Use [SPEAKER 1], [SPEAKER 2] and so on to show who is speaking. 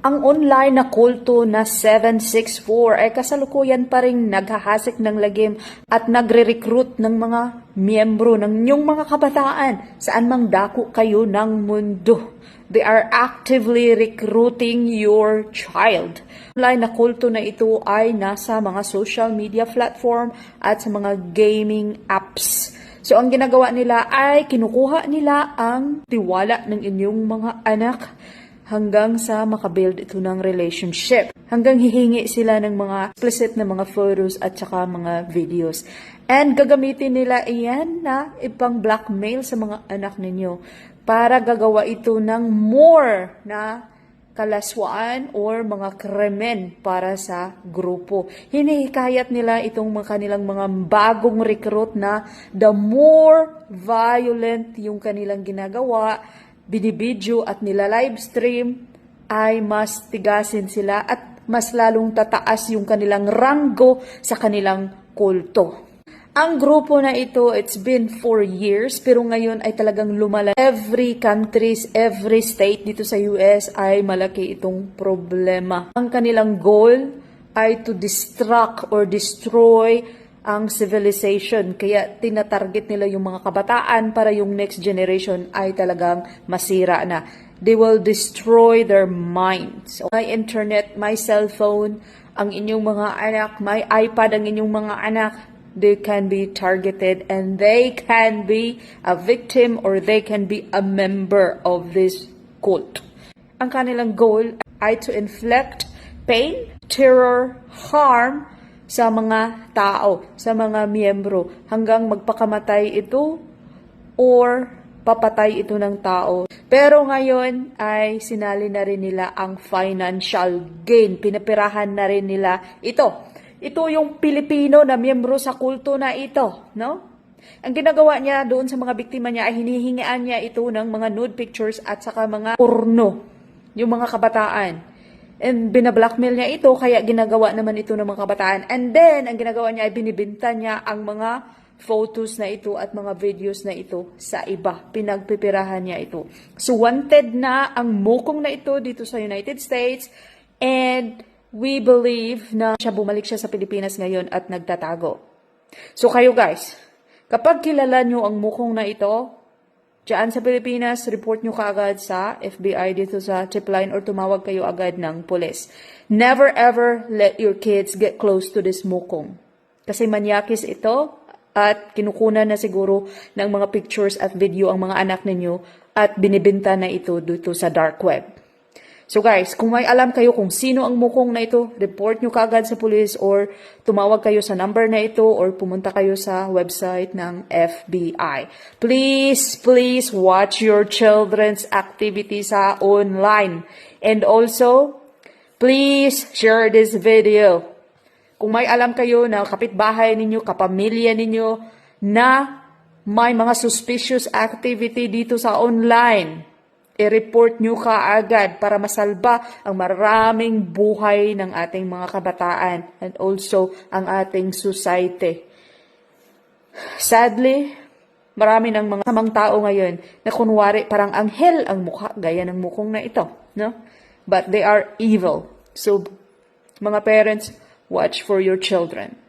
[SPEAKER 1] Ang online na kulto na 764 ay kasalukuyan pa ring naghahasik ng lagim at nagre-recruit ng mga miyembro ng inyong mga kabataan saan mang dako kayo ng mundo. They are actively recruiting your child. Online na kulto na ito ay nasa mga social media platform at sa mga gaming apps. So ang ginagawa nila ay kinukuha nila ang tiwala ng inyong mga anak hanggang sa makabuild ito ng relationship. Hanggang hihingi sila ng mga explicit na mga photos at saka mga videos. And gagamitin nila iyan na ipang blackmail sa mga anak ninyo para gagawa ito ng more na kalaswaan or mga krimen para sa grupo. Hinihikayat nila itong mga kanilang mga bagong recruit na the more violent yung kanilang ginagawa, binibidyo at nila-livestream, ay mas tigasin sila at mas lalong tataas yung kanilang ranggo sa kanilang kulto. Ang grupo na ito, it's been 4 years, pero ngayon ay talagang lumala. Every countries, every state dito sa US ay malaki itong problema. Ang kanilang goal ay to distract or destroy ang civilization. Kaya tinatarget nila yung mga kabataan para yung next generation ay talagang masira na. They will destroy their minds. May internet, may cellphone, ang inyong mga anak, may iPad ang inyong mga anak, they can be targeted and they can be a victim or they can be a member of this cult. Ang kanilang goal ay to inflict pain, terror, harm sa mga tao, sa mga miyembro, hanggang magpakamatay ito or papatay ito ng tao. Pero ngayon ay sinali na rin nila ang financial gain. Pinapirahan na rin nila ito. Ito yung Pilipino na miyembro sa kulto na ito, no? Ang ginagawa niya doon sa mga biktima niya ay hinihingian niya ito ng mga nude pictures at saka mga porno, yung mga kabataan. And binablockmail niya ito, kaya ginagawa naman ito ng mga kabataan. And then, ang ginagawa niya ay binibinta niya ang mga photos na ito at mga videos na ito sa iba. Pinagpipirahan niya ito. So, wanted na ang mukong na ito dito sa United States. And we believe na bumalik siya sa Pilipinas ngayon at nagtatago. So, kayo guys, kapag kilala nyo ang mukong na ito, diyan sa Pilipinas, report nyo kaagad sa FBI dito sa tipline or tumawag kayo agad ng pulis. Never ever let your kids get close to this mukong. Kasi manyakis ito at kinukunan na siguro ng mga pictures at video ang mga anak ninyo at binibenta na ito dito sa dark web. So guys, kung may alam kayo kung sino ang mukong na ito, report nyo kaagad sa police or tumawag kayo sa number na ito or pumunta kayo sa website ng FBI. Please, please watch your children's activities sa online. And also, please share this video. Kung may alam kayo na kapitbahay ninyo, kapamilya ninyo na may mga suspicious activity dito sa online, i-report nyo kaagad para masalba ang maraming buhay ng ating mga kabataan and also ang ating society. Sadly, marami ng mga samang tao ngayon na kunwari parang anghel ang mukha, gaya ng mukong na ito, no? But they are evil. So, mga parents, watch for your children.